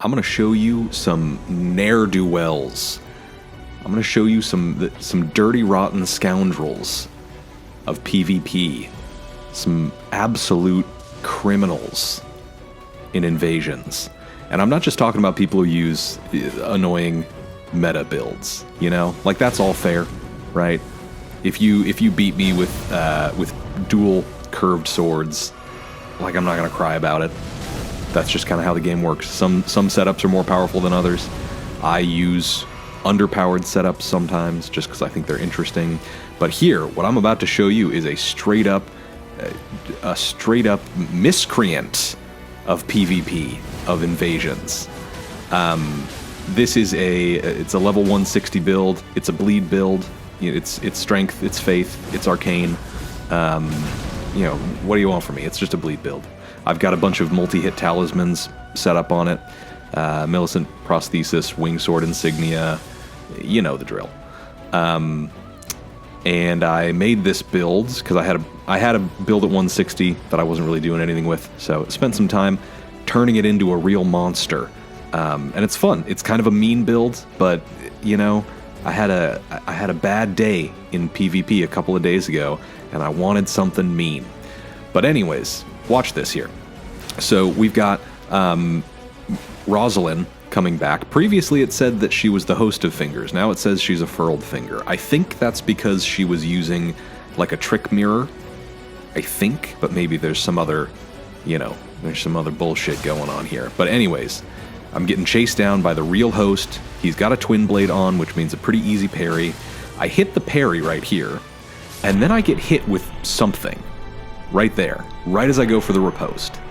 I'm going to show you some ne'er-do-wells. I'm going to show you some dirty, rotten scoundrels of PvP. Some absolute criminals in invasions. And I'm not just talking about people who use annoying meta builds, you know? Like, that's all fair, right? If you beat me with dual curved swords, like, I'm not going to cry about it. That's just kind of how the game works. Some setups are more powerful than others. I use underpowered setups sometimes just because I think they're interesting. But here, what I'm about to show you is a straight up miscreant of PvP, of invasions. It's a level 160 build. It's a bleed build. It's strength, it's faith, it's arcane. What do you want from me? It's just a bleed build. I've got a bunch of multi-hit talismans set up on it. Millicent prosthesis, wingsword insignia, you know the drill. And I made this build because I had a build at 160 that I wasn't really doing anything with, so I spent some time turning it into a real monster. And it's fun. It's kind of a mean build, but I had a bad day in PvP a couple of days ago, and I wanted something mean. But anyways, watch this here. So we've got Rosalind coming back. Previously it said that she was the host of fingers. Now it says she's a furled finger. I think that's because she was using like a trick mirror. I think, but maybe there's some other, there's some other bullshit going on here. But anyways, I'm getting chased down by the real host. He's got a twin blade on, which means a pretty easy parry. I hit the parry right here, and then I get hit with something right there, right as I go for the riposte.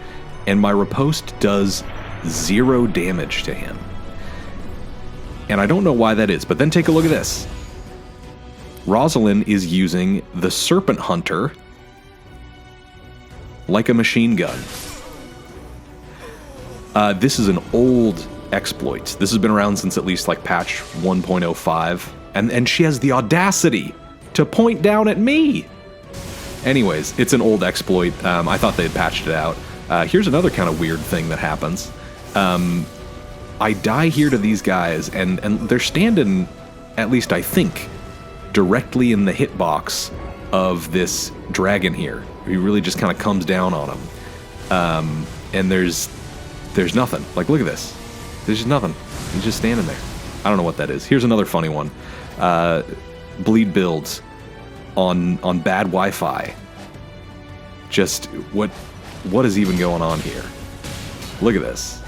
And my riposte does 0 damage to him. And I don't know why that is, but then take a look at this. Rosalind is using the Serpent Hunter like a machine gun. This is an old exploit. This has been around since at least like patch 1.05, and she has the audacity to point down at me. Anyways, it's an old exploit. I thought they had patched it out. Here's another kind of weird thing that happens. I die here to these guys, and they're standing, at least I think, directly in the hitbox of this dragon here. He really just kind of comes down on him. And there's nothing. Like, look at this. There's just nothing. He's just standing there. I don't know what that is. Here's another funny one. Bleed builds on bad Wi-Fi. Just what is even going on here? Look at this.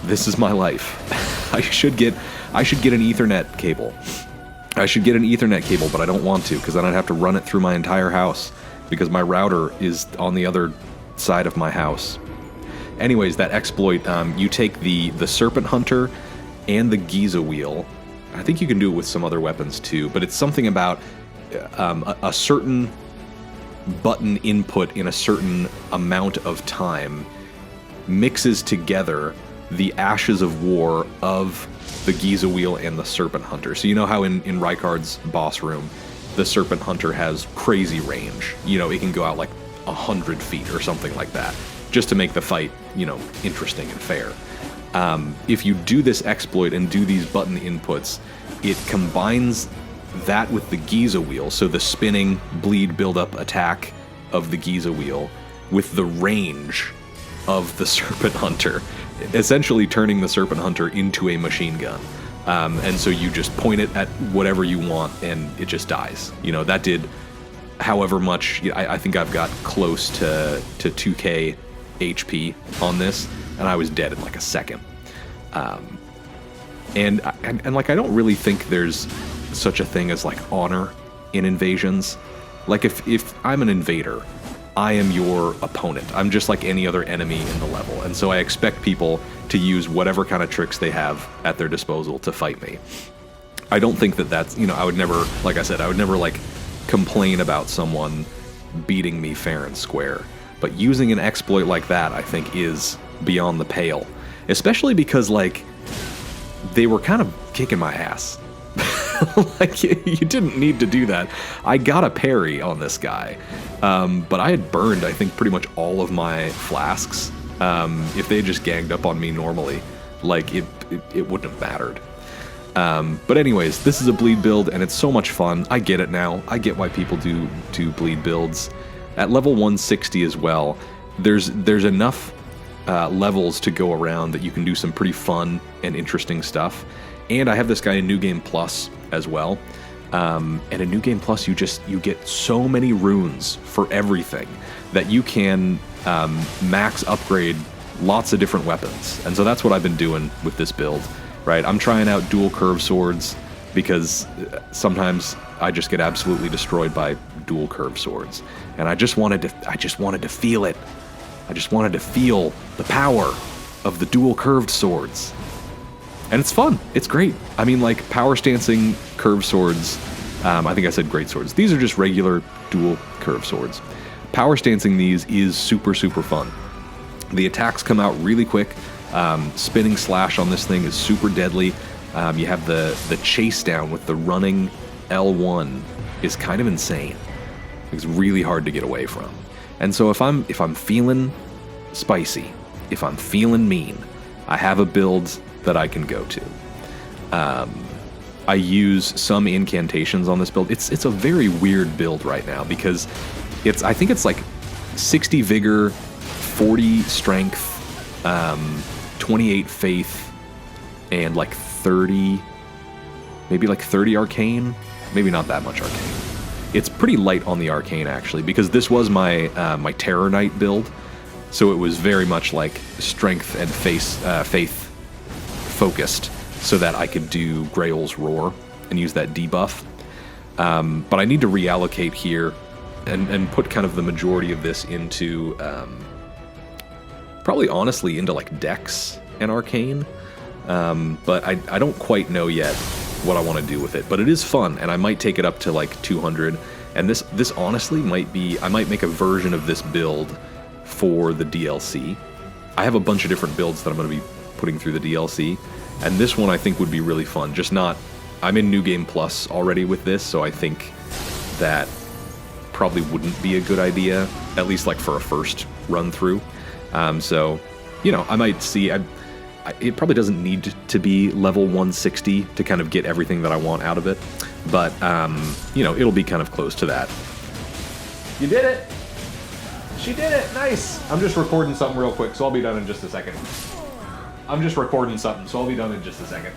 This is my life. I should get an Ethernet cable. I should get an Ethernet cable, but I don't want to, because then I'd have to run it through my entire house, because my router is on the other side of my house. Anyways, that exploit, you take the Serpent Hunter and the Giza Wheel. I think you can do it with some other weapons too, but it's something about a certain button input in a certain amount of time mixes together the ashes of war of the Giza Wheel and the Serpent Hunter. So you know how in Rykard's boss room, the Serpent Hunter has crazy range. It can go out like 100 feet or something like that, just to make the fight, interesting and fair. If you do this exploit and do these button inputs, it combines that with the Giza Wheel, so the spinning bleed build-up attack of the Giza Wheel, with the range of the Serpent Hunter, essentially turning the Serpent Hunter into a machine gun. And so you just point it at whatever you want, and it just dies. That did however much. I think I've got close to 2k HP on this, and I was dead in like a second. And like, I don't really think there's such a thing as like honor in invasions. Like, if I'm an invader, I am your opponent. I'm just like any other enemy in the level, and so I expect people to use whatever kind of tricks they have at their disposal to fight me. I don't think that's, I would never, like I said, I would never like complain about someone beating me fair and square. But using an exploit like that, I think, is beyond the pale. Especially because, like, they were kind of kicking my ass. Like, you didn't need to do that. I got a parry on this guy. But I had burned, I think, pretty much all of my flasks If they had just ganged up on me normally, like, it wouldn't have mattered. But anyways, this is a bleed build, and it's so much fun. I get it now. I get why people do bleed builds. At level 160 as well, there's enough levels to go around that you can do some pretty fun and interesting stuff. And I have this guy in New Game Plus as well. And in New Game Plus, you get so many runes for everything that you can max upgrade lots of different weapons. And so that's what I've been doing with this build, right? I'm trying out dual curve swords because sometimes I just get absolutely destroyed by dual curve swords. And I just wanted to feel it. I just wanted to feel the power of the dual curved swords. And it's fun. It's great. I mean, like, power stancing curved swords, I think I said great swords. These are just regular dual curved swords. Power stancing these is super, super fun. The attacks come out really quick. Spinning slash on this thing is super deadly. You have the chase down with the running L1 is kind of insane. It's really hard to get away from. And so if I'm feeling spicy, if I'm feeling mean, I have a build that I can go to. I use some incantations on this build. It's a very weird build right now because I think it's like 60 vigor, 40 strength, 28 faith, and like 30, maybe like 30 arcane. Maybe not that much arcane. It's pretty light on the arcane actually, because this was my my Terror Knight build, so it was very much like strength and faith focused, so that I could do Grail's Roar and use that debuff. But I need to reallocate here and put kind of the majority of this into probably honestly into like Dex and Arcane. But I don't quite know yet what I want to do with it, but it is fun, and I might take it up to like 200. And this honestly might be, I might make a version of this build for the DLC. I have a bunch of different builds that I'm going to be putting through the DLC, and this one I think would be really fun. Just not, I'm in New Game Plus already with this, so I think that probably wouldn't be a good idea, at least like for a first run through. So, you know, I might see, it probably doesn't need to be level 160 to kind of get everything that I want out of it, but, you know, it'll be kind of close to that. You did it! She did it! Nice! I'm just recording something real quick, so I'll be done in just a second. I'm just recording something, so I'll be done in just a second.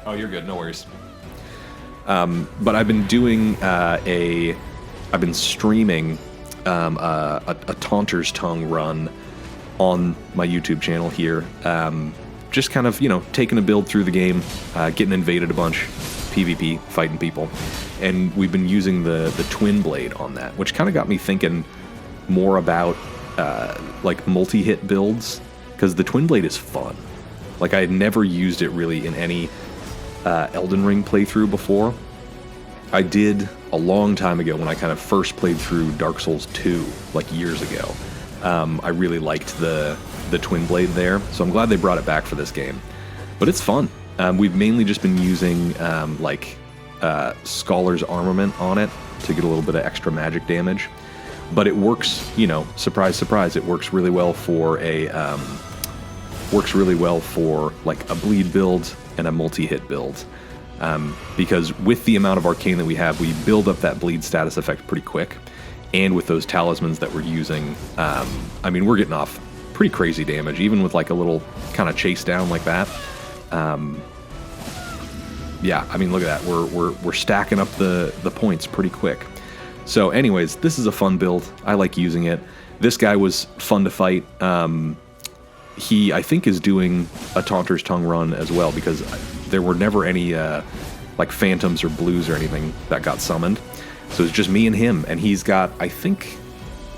Oh, you're good, no worries. But I've been doing I've been streaming a Taunter's Tongue run on my YouTube channel here. Just kind of, you know, taking a build through the game, getting invaded a bunch, PvP, fighting people. And we've been using the Twin Blade on that, which kind of got me thinking more about like multi-hit builds, because the Twin Blade is fun. Like, I had never used it really in any Elden Ring playthrough before. I did a long time ago when I kind of first played through Dark Souls 2, like years ago. I really liked the Twin Blade there, so I'm glad they brought it back for this game. But it's fun. We've mainly just been using like Scholar's Armament on it to get a little bit of extra magic damage. But it works, you know, surprise, surprise, it works really well for like a bleed build and a multi-hit build. Because with the amount of arcane that we have, we build up that bleed status effect pretty quick. And with those talismans that we're using, I mean, we're getting off pretty crazy damage, even with like a little kind of chase down like that. Yeah, I mean, look at that. We're stacking up the points pretty quick. So anyways, this is a fun build. I like using it. This guy was fun to fight. He, I think, is doing a Taunter's Tongue run as well, because there were never any like phantoms or blues or anything that got summoned. So it's just me and him, and he's got, I think,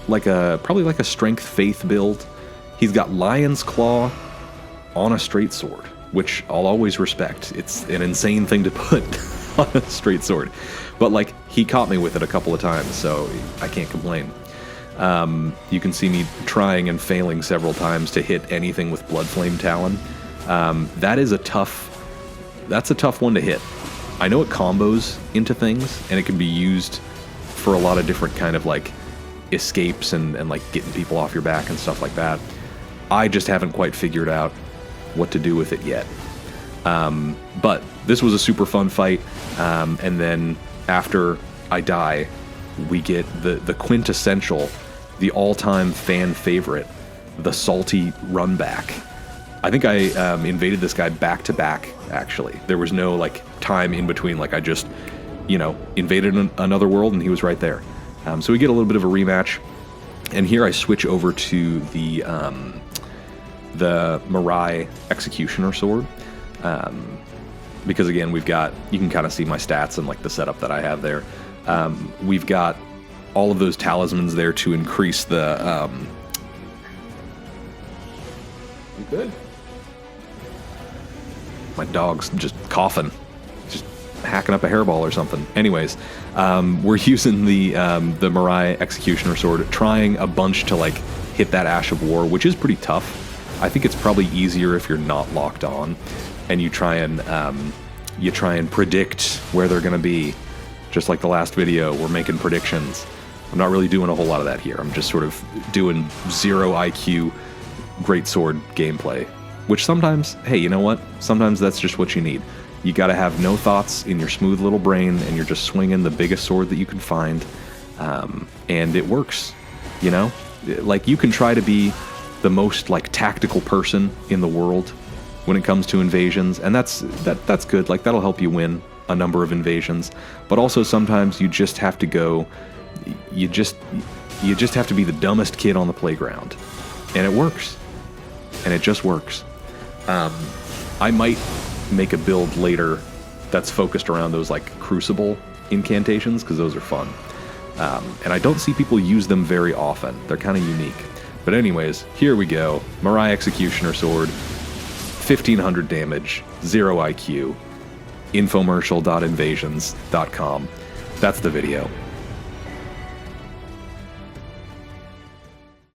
like probably like a strength faith build. He's got Lion's Claw on a straight sword, which I'll always respect. It's an insane thing to put on a straight sword, but like, he caught me with it a couple of times, so I can't complain. You can see me trying and failing several times to hit anything with Bloodflame Talon. That's a tough one to hit. I know it combos into things, and it can be used for a lot of different kind of like escapes and like getting people off your back and stuff like that. I just haven't quite figured out what to do with it yet. But this was a super fun fight, and then after I die, we get the quintessential, the all-time fan favorite, the salty run back. I think I invaded this guy back to back, actually. There was no like time in between, like I just, invaded another world and he was right there. So we get a little bit of a rematch, and here I switch over to the Mirai Executioner Sword. Because again, you can kind of see my stats and like the setup that I have there. We've got all of those talismans there to increase the, You good? My dog's just coughing, just hacking up a hairball or something. Anyways, we're using the Mirai Executioner Sword, trying a bunch to like hit that Ash of War, which is pretty tough. I think it's probably easier if you're not locked on, and you try and predict where they're going to be. Just like the last video, we're making predictions. I'm not really doing a whole lot of that here. I'm just sort of doing 0 IQ greatsword gameplay, which sometimes, hey, you know what? Sometimes that's just what you need. You got to have no thoughts in your smooth little brain, and you're just swinging the biggest sword that you can find, and it works. Like, you can try to be the most like tactical person in the world when it comes to invasions, and that's good. Like, that'll help you win a number of invasions. But also sometimes you just have to go. You just have to be the dumbest kid on the playground, and it works. And it just works. I might make a build later that's focused around those like Crucible incantations, because those are fun. And I don't see people use them very often. They're kind of unique. But anyways, here we go. Mirai Executioner Sword, 1500 damage, 0 IQ, infomercial.invasions.com. That's the video.